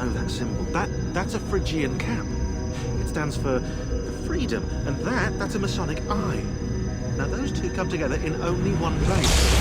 know that symbol. That's a Phrygian cap. It stands for freedom, and that's a Masonic eye. Now those two come together in only one place.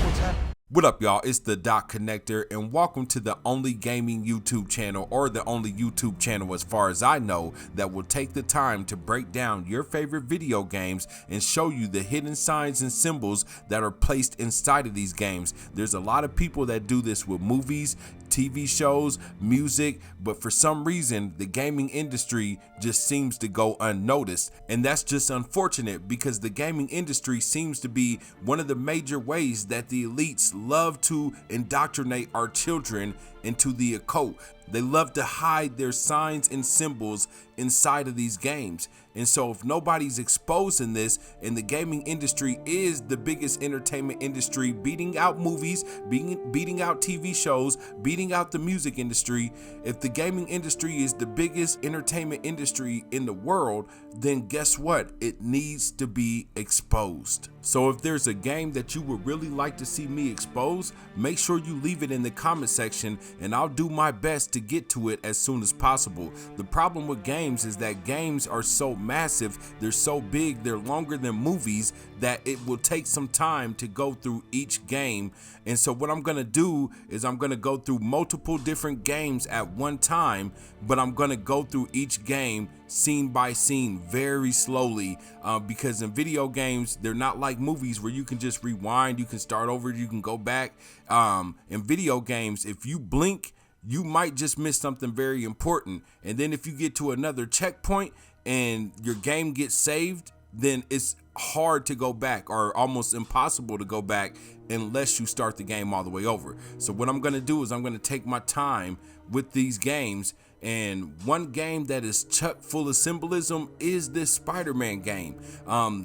What's that? What up, y'all? It's the Doc Connector, and welcome to the only gaming YouTube channel, or the only YouTube channel as far as I know, that will take the time to break down your favorite video games and show you the hidden signs and symbols that are placed inside of these games. There's a lot of people that do this with movies, TV shows, music, but for some reason the gaming industry just seems to go unnoticed, and that's just unfortunate because the gaming industry seems to be one of the major ways that the elites love to indoctrinate our children into the occult. They love to hide their signs and symbols inside of these games. And so if nobody's exposing this, and the gaming industry is the biggest entertainment industry, beating out movies, beating out TV shows, beating out the music industry, if the gaming industry is the biggest entertainment industry in the world, then guess what? It needs to be exposed. So if there's a game that you would really like to see me expose, make sure you leave it in the comment section, and I'll do my best to get to it as soon as possible. The problem with games is that games are so massive, they're so big, they're longer than movies, that it will take some time to go through each game. And so what I'm gonna do is I'm gonna go through multiple different games at one time, but I'm gonna go through each game scene by scene very slowly, because in video games they're not like movies where you can just rewind, you can start over, you can go back. In video games, if you blink, you might just miss something very important, and then if you get to another checkpoint and your game gets saved, then it's hard to go back, or almost impossible to go back, unless you start the game all the way over. So what I'm going to do is I'm going to take my time with these games, and one game that is chock full of symbolism is this Spider-Man game.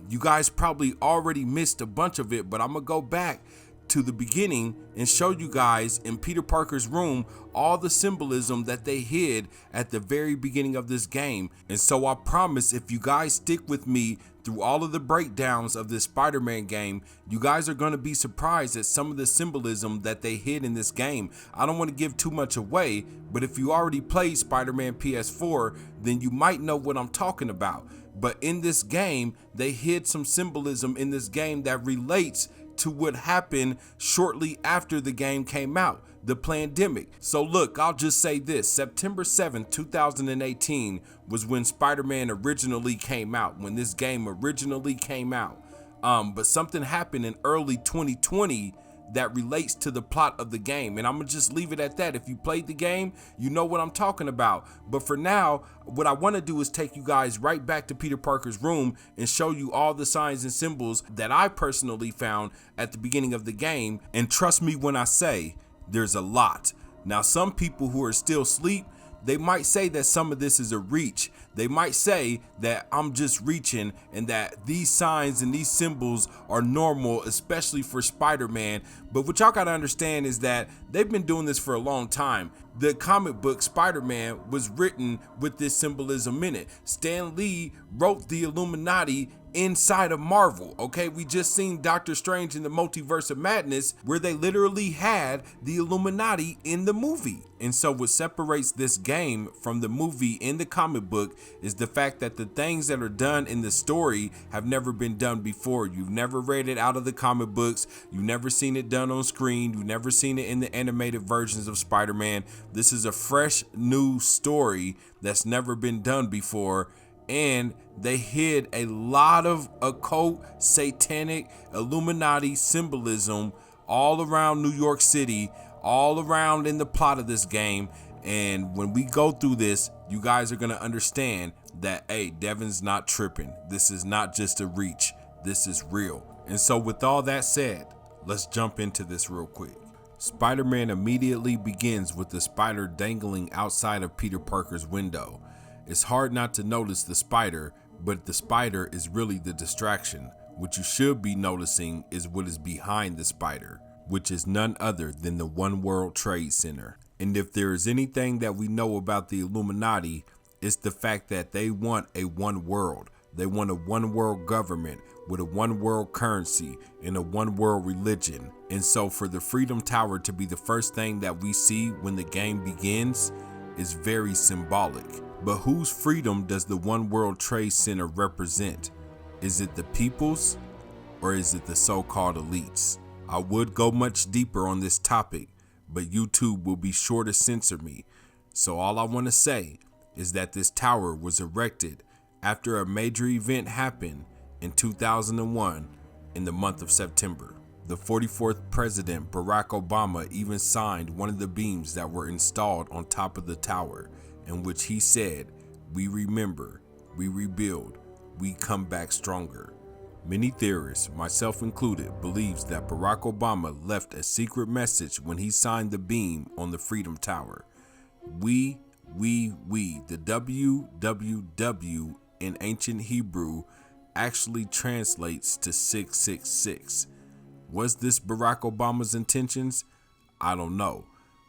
You guys probably already missed a bunch of it, but I'm gonna go back to the beginning and show you guys in Peter Parker's room all the symbolism that they hid at the very beginning of this game. And so I promise, if you guys stick with me through all of the breakdowns of this Spider-Man game, you guys are going to be surprised at some of the symbolism that they hid in this game. I don't want to give too much away, but if you already played Spider-Man PS4, then you might know what I'm talking about. But in this game, they hid some symbolism in this game that relates to what happened shortly after the game came out, the pandemic. So look, I'll just say this: September 7th, 2018 was when Spider-Man originally came out, when this game originally came out. But something happened in early 2020 that relates to the plot of the game, and I'm gonna just leave it at that. If you played the game, you know what I'm talking about. But for now, what I want to do is take you guys right back to Peter Parker's room and show you all the signs and symbols that I personally found at the beginning of the game. And trust me when I say there's a lot. Now, some people who are still asleep, they might say that some of this is a reach. They might say that I'm just reaching and that these signs and these symbols are normal, especially for Spider-Man. But what y'all gotta understand is that they've been doing this for a long time. The comic book Spider-Man was written with this symbolism in it. Stan Lee wrote the Illuminati inside of Marvel. Okay, we just seen Doctor Strange in the Multiverse of Madness, where they literally had the Illuminati in the movie. And so what separates this game from the movie in the comic book is the fact that the things that are done in the story have never been done before. You've never read it out of the comic books, you've never seen it done on screen, you've never seen it in the animated versions of Spider-Man. This is a fresh new story that's never been done before. And they hid a lot of occult, satanic, Illuminati symbolism all around New York City, all around in the plot of this game. And when we go through this, you guys are going to understand that, hey, Devin's not tripping. This is not just a reach. This is real. And so with all that said, let's jump into this real quick. Spider-Man immediately begins with the spider dangling outside of Peter Parker's window. It's hard not to notice the spider, but the spider is really the distraction. What you should be noticing is what is behind the spider, which is none other than the One World Trade Center. And if there is anything that we know about the Illuminati, it's the fact that they want a one world. They want a one world government with a one world currency and a one world religion. And so for the Freedom Tower to be the first thing that we see when the game begins, is very symbolic. But whose freedom does the One World Trade Center represent? Is it the people's, or is it the so-called elites? I would go much deeper on this topic, but YouTube will be sure to censor me. So all I want to say is that this tower was erected after a major event happened in 2001 in the month of September. The 44th President Barack Obama even signed one of the beams that were installed on top of the tower, in which he said, "We remember, we rebuild, we come back stronger." Many theorists, myself included, believes that Barack Obama left a secret message when he signed the beam on the Freedom Tower. We, the WWW in ancient Hebrew actually translates to 666. Was this Barack Obama's intentions? I don't know,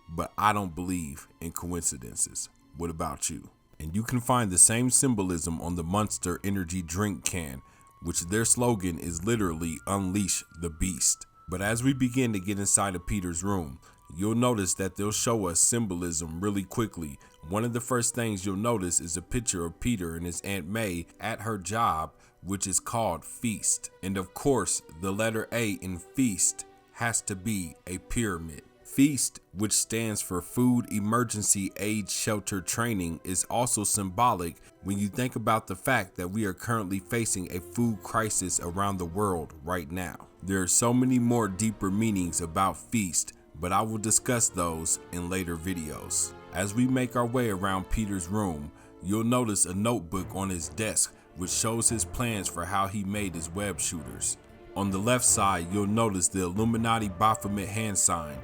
but I don't believe in coincidences. What about you? And you can find the same symbolism on the Monster Energy drink can, which their slogan is literally "Unleash the Beast." But as we begin to get inside of Peter's room, you'll notice that they'll show us symbolism really quickly. One of the first things you'll notice is a picture of Peter and his Aunt May at her job, which is called Feast. And of course, the letter A in Feast has to be a pyramid. Feast, which stands for Food Emergency Aid Shelter Training, is also symbolic when you think about the fact that we are currently facing a food crisis around the world right now. There are so many more deeper meanings about Feast, but I will discuss those in later videos. As we make our way around Peter's room, you'll notice a notebook on his desk which shows his plans for how he made his web shooters. On the left side, you'll notice the Illuminati Baphomet hand sign,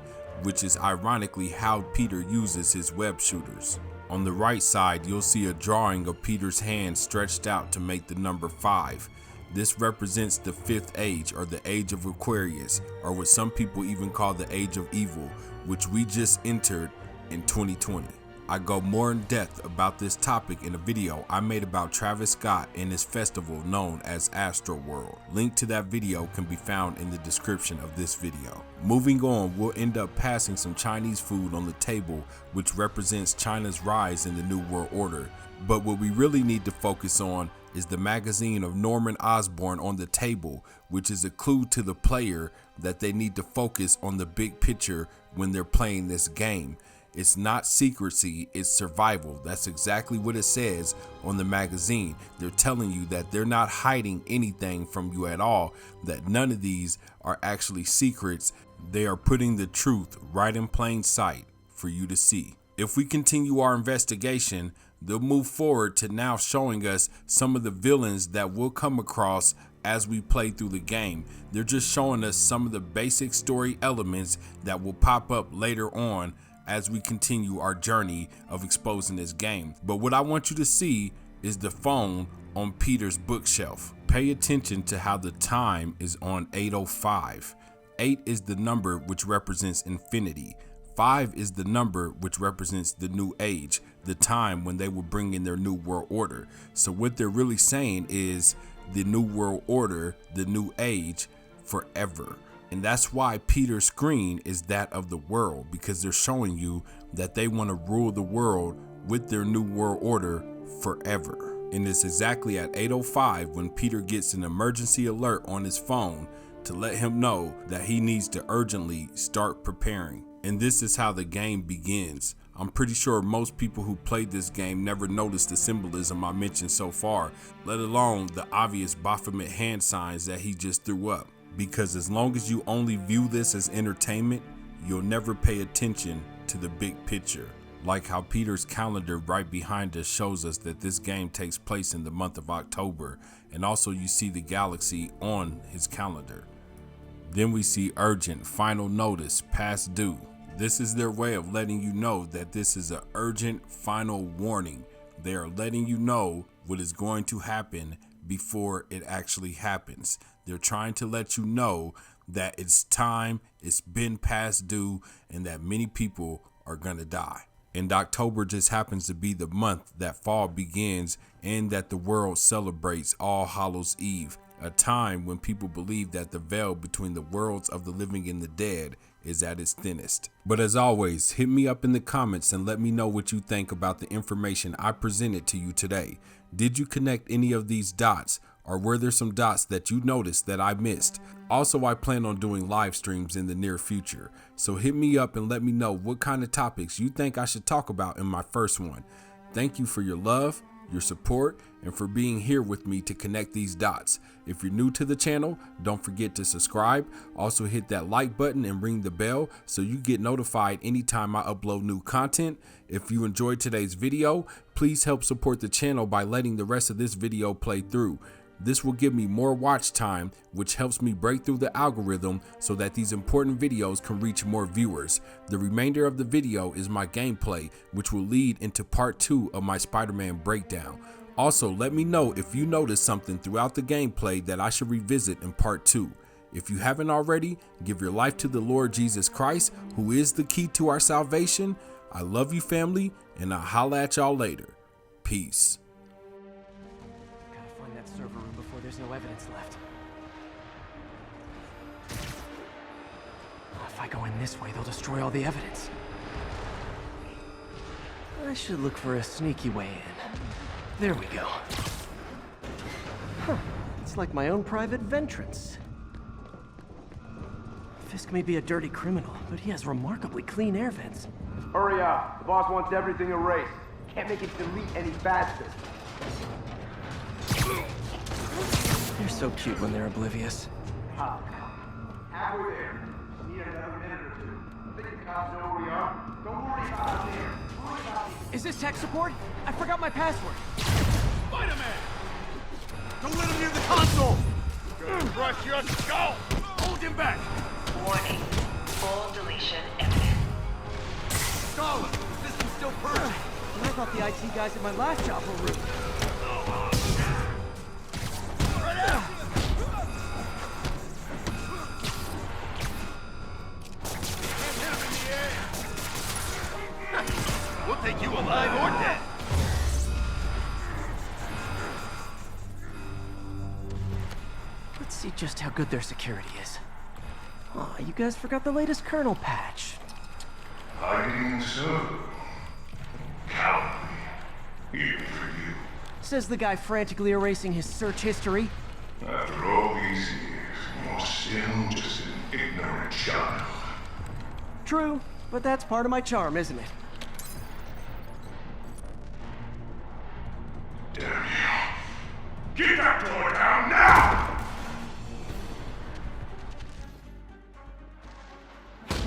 which is ironically how Peter uses his web shooters. On the right side, you'll see a drawing of Peter's hand stretched out to make the number 5. This represents the 5th age, or the age of Aquarius, or what some people even call the age of evil, which we just entered in 2020. I go more in depth about this topic in a video I made about Travis Scott and his festival known as Astroworld. Link to that video can be found in the description of this video. Moving on, we'll end up passing some Chinese food on the table, which represents China's rise in the New World Order. But what we really need to focus on is the magazine of Norman Osborn on the table, which is a clue to the player that they need to focus on the big picture when they're playing this game. It's not secrecy, it's survival. That's exactly what it says on the magazine. They're telling you that they're not hiding anything from you at all, that none of these are actually secrets. They are putting the truth right in plain sight for you to see. If we continue our investigation, they'll move forward to now showing us some of the villains that we'll come across as we play through the game. They're just showing us some of the basic story elements that will pop up later on as we continue our journey of exposing this game. But what I want you to see is the phone on Peter's bookshelf. Pay attention to how the time is on 8:05. 8 is the number which represents infinity. 5 is the number which represents the new age, the time when they will bring in their new world order. So what they're really saying is the new world order, the new age, forever. And that's why Peter's screen is that of the world, because they're showing you that they want to rule the world with their new world order forever. And it's exactly at 8:05 when Peter gets an emergency alert on his phone to let him know that he needs to urgently start preparing. And this is how the game begins. I'm pretty sure most people who played this game never noticed the symbolism I mentioned so far, let alone the obvious Baphomet hand signs that he just threw up. Because as long as you only view this as entertainment, you'll never pay attention to the big picture. Like how Peter's calendar right behind us shows us that this game takes place in the month of October, and also you see the galaxy on his calendar. Then we see urgent, final notice, past due. This is their way of letting you know that this is an urgent final warning. They are letting you know what is going to happen before it actually happens. They're trying to let you know that it's time, it's been past due, and that many people are gonna die. And October just happens to be the month that fall begins and that the world celebrates All Hallows Eve, a time when people believe that the veil between the worlds of the living and the dead is at its thinnest. But as always, hit me up in the comments and let me know what you think about the information I presented to you today. Did you connect any of these dots, or were there some dots that you noticed that I missed? Also, I plan on doing live streams in the near future, so hit me up and let me know what kind of topics you think I should talk about in my first one. Thank you for your love, your support, and for being here with me to connect these dots. If you're new to the channel, don't forget to subscribe. Also hit that like button and ring the bell so you get notified anytime I upload new content. If you enjoyed today's video, please help support the channel by letting the rest of this video play through. This will give me more watch time, which helps me break through the algorithm so that these important videos can reach more viewers. The remainder of the video is my gameplay, which will lead into part 2 of my Spider-Man breakdown. Also, let me know if you noticed something throughout the gameplay that I should revisit in part 2. If you haven't already, give your life to the Lord Jesus Christ, who is the key to our salvation. I love you, family, and I'll holla at y'all later. Peace. Gotta find that server room before there's no evidence left. If I go in this way, they'll destroy all the evidence. I should look for a sneaky way in. There we go. Huh. It's like my own private ventrance. Fisk may be a dirty criminal, but he has remarkably clean air vents. Hurry up. The boss wants everything erased. Can't make it delete any faster. They're so cute when they're oblivious. Halfway there. Need another minute or two. Think the cops know where we are? Don't worry about out there. Worry about me. Is this tech support? I forgot my password. Spider-Man! Don't let him near the console! Gonna crush your skull! Hold him back! Warning. Full deletion imminent. Scarlet, the system's still purging! I thought the IT guys at my last job were rude. We'll take you alive or dead! Let's see just how good their security is. Aw, you guys forgot the latest kernel patch. Hiding so. Cowardly. Even for you. Says the guy frantically erasing his search history. After all these years, you're still just an ignorant child. True, but that's part of my charm, isn't it? Damn you. Get that door down now!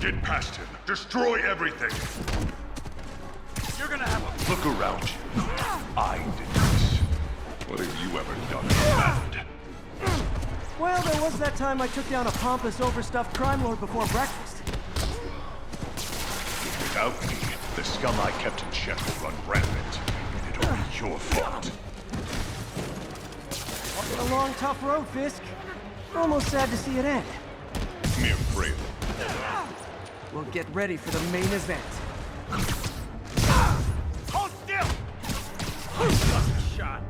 Get past him. Destroy everything. You're gonna have a look around you. I did this. What have you ever done bad? Well, there was that time I took down a pompous, overstuffed crime lord before breakfast. Without me, the scum I kept in check will run rampant. It'll be your fault. A long, tough road, Fisk. Almost sad to see it end. Mere frail. We'll get ready for the main event. Hold still! Just a shot.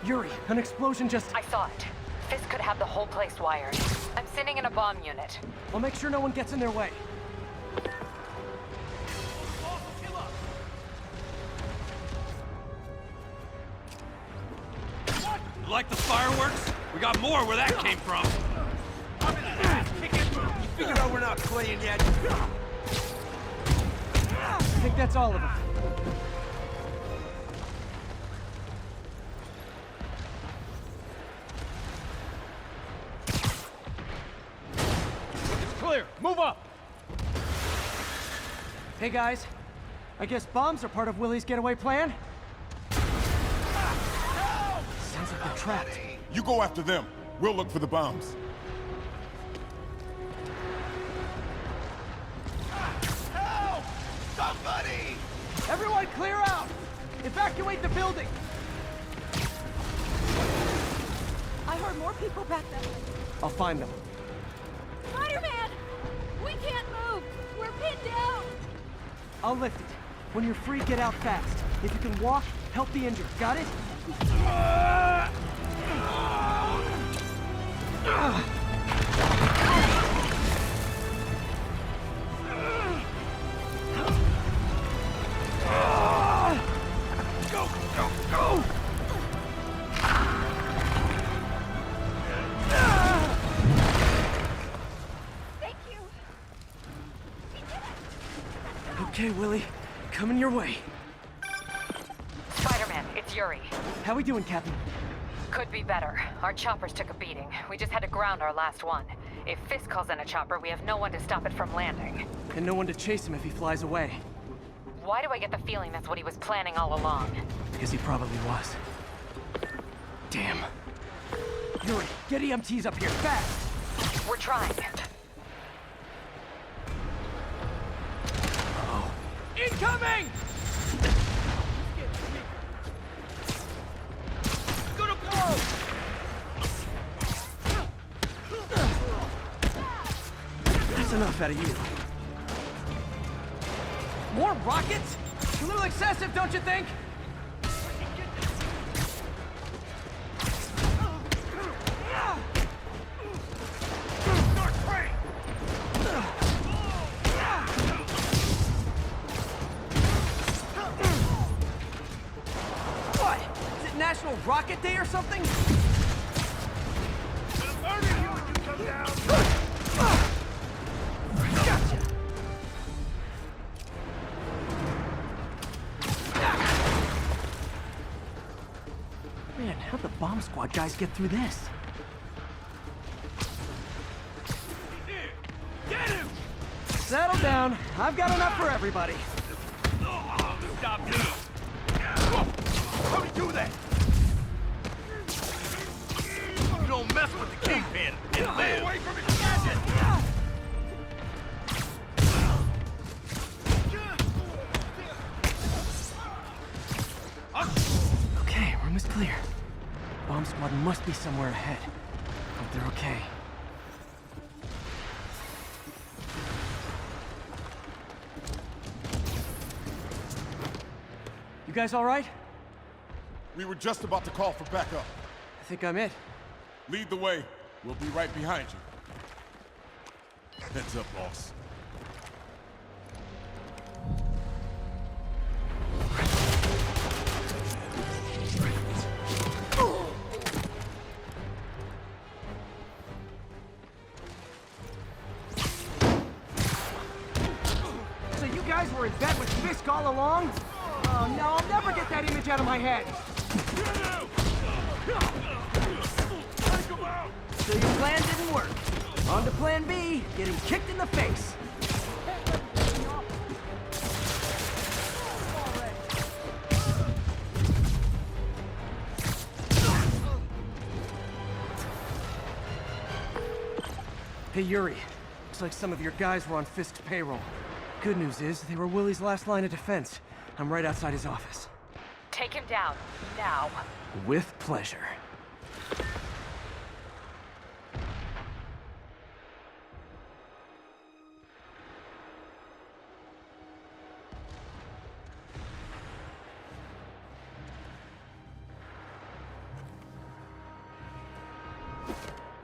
Yuri, an explosion just... I saw it. Fisk could have the whole place wired. I'm sending in a bomb unit. I'll make sure no one gets in their way. You like the fireworks? We got more where that came from. I'm in an ass-kicking mood. You figured out we're not playing yet? I think that's all of them. It's clear. Move up. Hey guys, I guess bombs are part of Willie's getaway plan? Sounds like they're trapped. You go after them. We'll look for the bombs. Help! Somebody! Everyone clear out! Evacuate the building! I heard more people back there. I'll find them. Spider-Man! We can't move! We're pinned down! I'll lift it. When you're free, get out fast. If you can walk, help the injured. Got it? Go, go, go! Thank you. Okay, Willie. Coming your way. Spider-Man, it's Yuri. How we doing, Captain? Could be better. Our choppers took a beating. We just had to ground our last one. If Fisk calls in a chopper, we have no one to stop it from landing. And no one to chase him if he flies away. Why do I get the feeling that's what he was planning all along? Because he probably was. Damn. Yuri, get EMTs up here, fast! We're trying. Uh-oh. Incoming! Gonna blow! That's enough out of you. More rockets? A little excessive, don't you think? What? Is it National Rocket Day or something? Gotcha! Man, how'd the bomb squad guys get through this? Get him! Settle down. I've got enough for everybody. Stop you! How'd he do that? You don't mess with the Kingpin and live! Away from his gadget! Okay, room is clear. Bomb squad must be somewhere ahead. Hope they're okay. You guys all right? We were just about to call for backup. I think I'm it. Lead the way. We'll be right behind you. Heads up, boss. So you guys were in bed with Fisk all along? Oh no, I'll never get that image out of my head. So your plan didn't work. On to plan B, getting kicked in the face. Hey Yuri, looks like some of your guys were on Fisk's payroll. Good news is, they were Willie's last line of defense. I'm right outside his office. Take him down, now. With pleasure.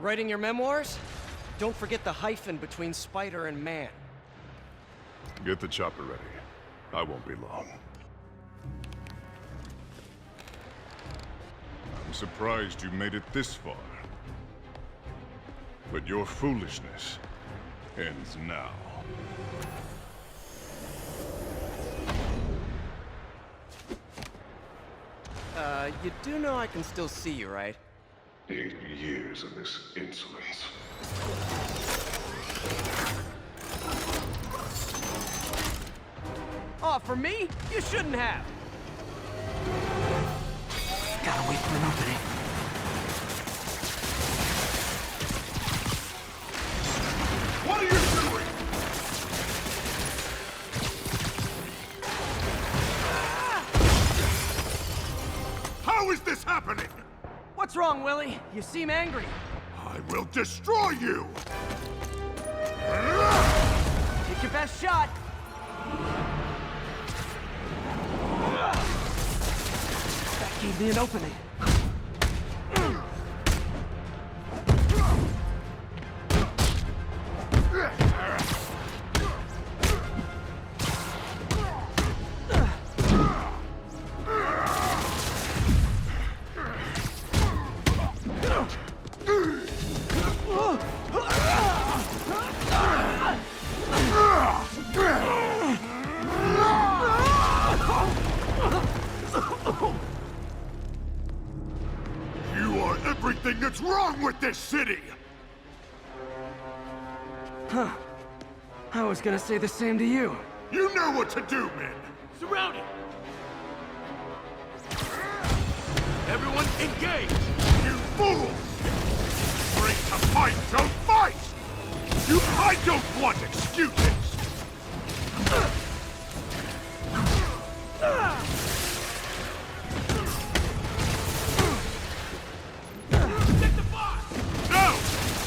Writing your memoirs? Don't forget the hyphen between spider and man. Get the chopper ready. I won't be long. I'm surprised you made it this far. But your foolishness ends now. You do know I can still see you, right? 8 years of this insolence. Oh, for me? You shouldn't have. Gotta wait for an opening. What are you doing? How is this happening? What's wrong, Willie? You seem angry. I will destroy you! Take your best shot. That gave me an opening. You are everything that's wrong with this city! Huh. I was gonna say the same to you. You know what to do, men! Surround it! Everyone engage! You fools! Bring to fight, don't fight! I don't want excuses! Get the boss! No!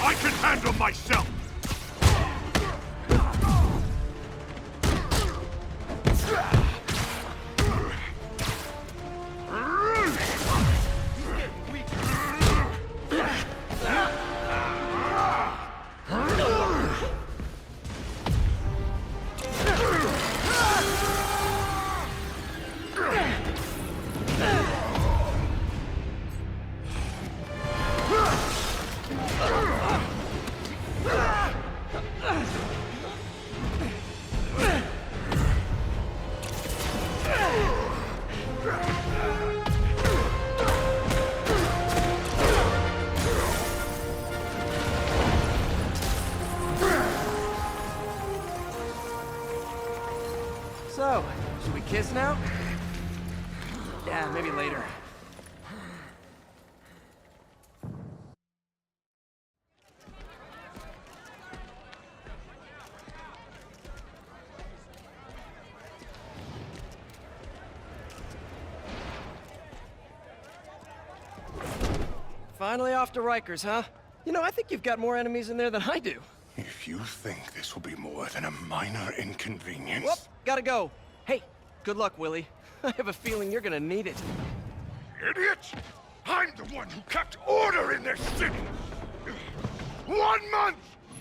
I can handle myself! So, should we kiss now? Yeah, maybe later. Finally off to Rikers, huh? You know, I think you've got more enemies in there than I do. If you think this will be more than a minor inconvenience... Whoop, gotta go. Hey, good luck, Willie. I have a feeling you're gonna need it. Idiot! I'm the one who kept order in this city! 1 month!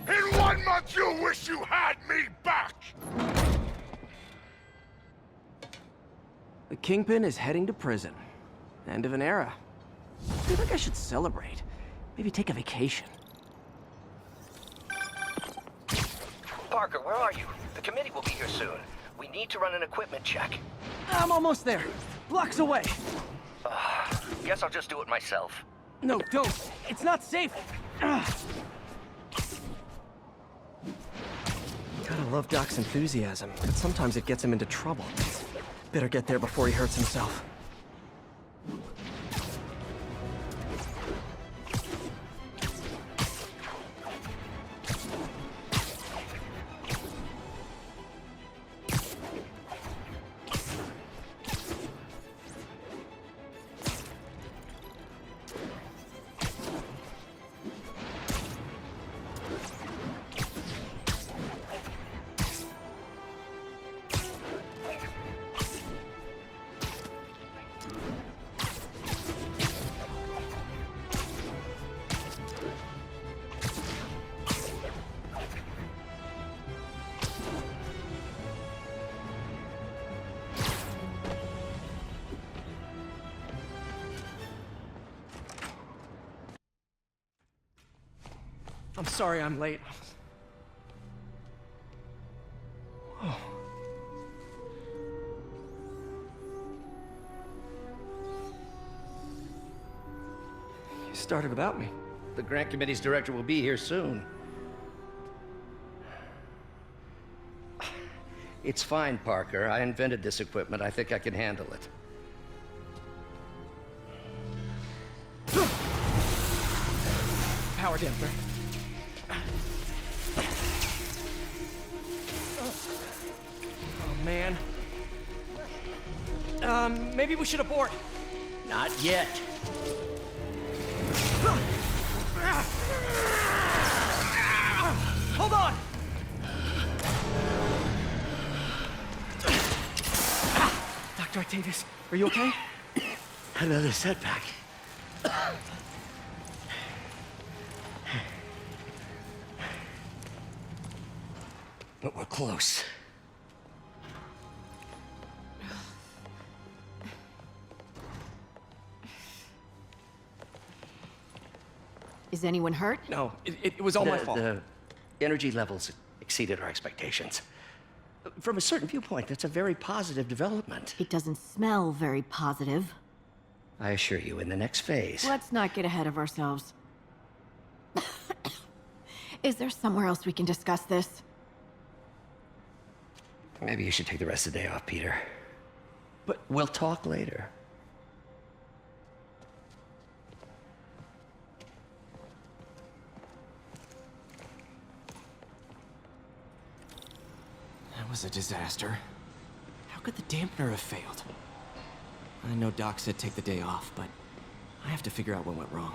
In 1 month you'll wish you had me back! The Kingpin is heading to prison. End of an era. I feel like I should celebrate. Maybe take a vacation. Parker, where are you? The committee will be here soon. We need to run an equipment check. I'm almost there. Blocks away. Guess I'll just do it myself. No, don't. It's not safe. Gotta love Doc's enthusiasm, but sometimes it gets him into trouble. Better get there before he hurts himself. I'm sorry I'm late. Oh. You started without me. The grant committee's director will be here soon. It's fine, Parker. I invented this equipment. I think I can handle it. Power damper. Oh, man. Maybe we should abort. Not yet. Hold on! Doctor, I Octavius, are you okay? Another setback. But we're close. Is anyone hurt? No, it was all my fault. The energy levels exceeded our expectations. From a certain viewpoint, that's a very positive development. It doesn't smell very positive. I assure you, in the next phase... Let's not get ahead of ourselves. Is there somewhere else we can discuss this? Maybe you should take the rest of the day off, Peter. But we'll talk later. That was a disaster. How could the dampener have failed? I know Doc said take the day off, but I have to figure out what went wrong.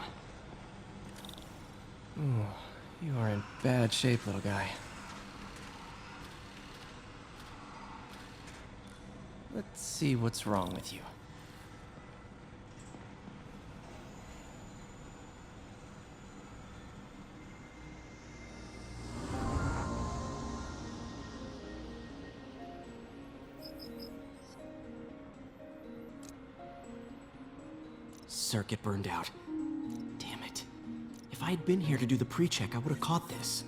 Ooh, you are in bad shape, little guy. Let's see what's wrong with you. Circuit burned out. Damn it. If I had been here to do the pre-check, I would have caught this.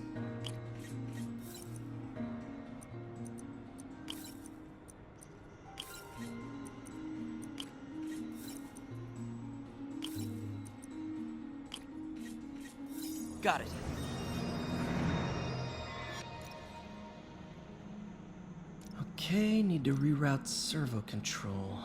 Got it. Okay, need to reroute servo control.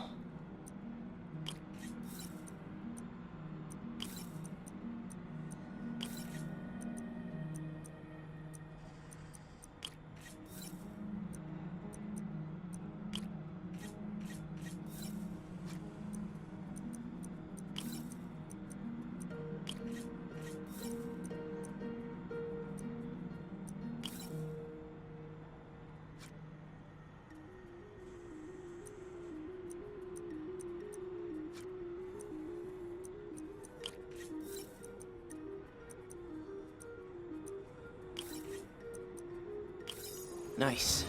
Nice.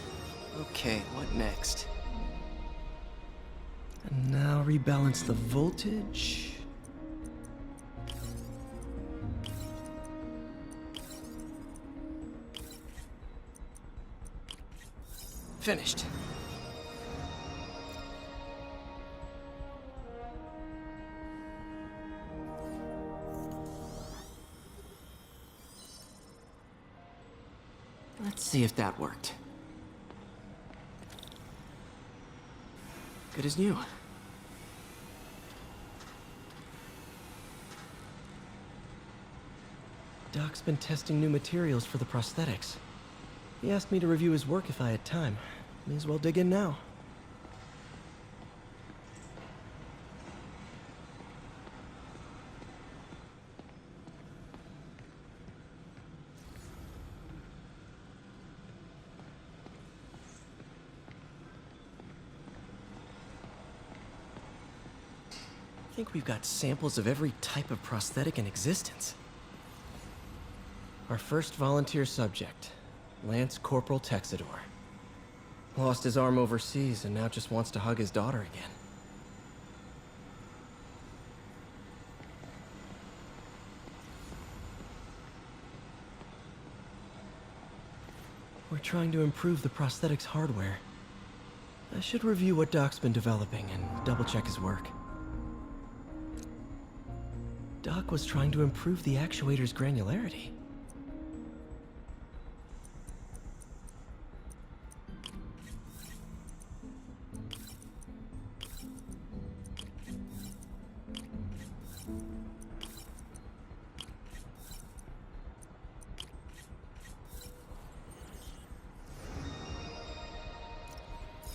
Okay, what next? And now rebalance the voltage. Finished. Let's see if that worked. Good as new. Doc's been testing new materials for the prosthetics. He asked me to review his work if I had time. May as well dig in now. I think we've got samples of every type of prosthetic in existence. Our first volunteer subject, Lance Corporal Texador. Lost his arm overseas and now just wants to hug his daughter again. We're trying to improve the prosthetics hardware. I should review what Doc's been developing and double-check his work. Doc was trying to improve the actuator's granularity.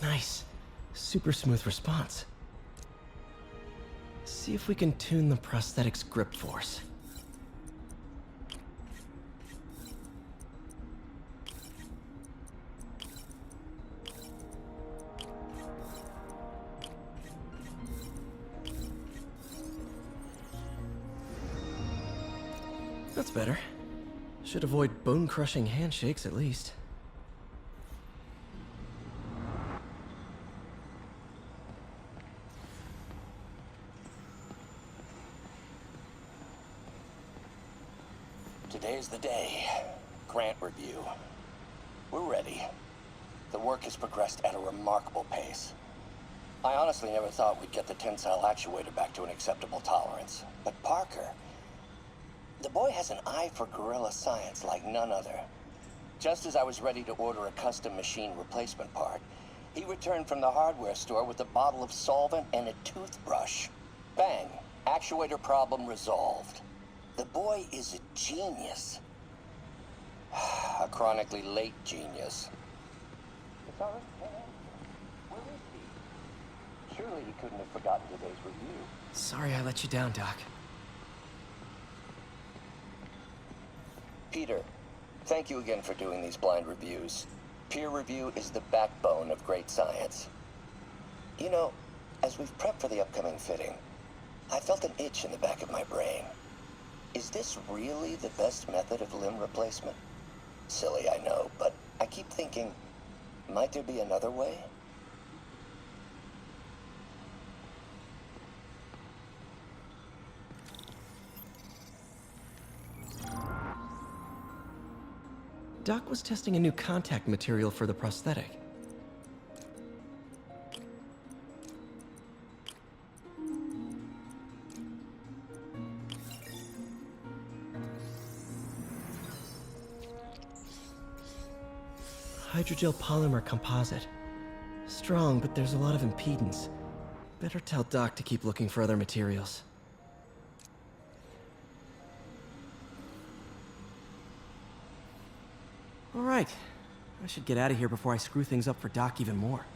Nice. Super smooth response. See if we can tune the prosthetic's grip force. That's better. Should avoid bone-crushing handshakes at least. Today's the day. Grant review. We're ready. The work has progressed at a remarkable pace. I honestly never thought we'd get the tensile actuator back to an acceptable tolerance. But Parker, the boy has an eye for guerrilla science like none other. Just as I was ready to order a custom machine replacement part, he returned from the hardware store with a bottle of solvent and a toothbrush. Bang! Actuator problem resolved. The boy is a genius. A chronically late genius. It's all right. Where is he? Surely he couldn't have forgotten today's review. Sorry I let you down, Doc. Peter, thank you again for doing these blind reviews. Peer review is the backbone of great science. You know, as we've prepped for the upcoming fitting, I felt an itch in the back of my brain. Is this really the best method of limb replacement? Silly, I know, but I keep thinking, might there be another way? Doc was testing a new contact material for the prosthetic. Hydrogel polymer composite. Strong, but there's a lot of impedance. Better tell Doc to keep looking for other materials. All right. I should get out of here before I screw things up for Doc even more.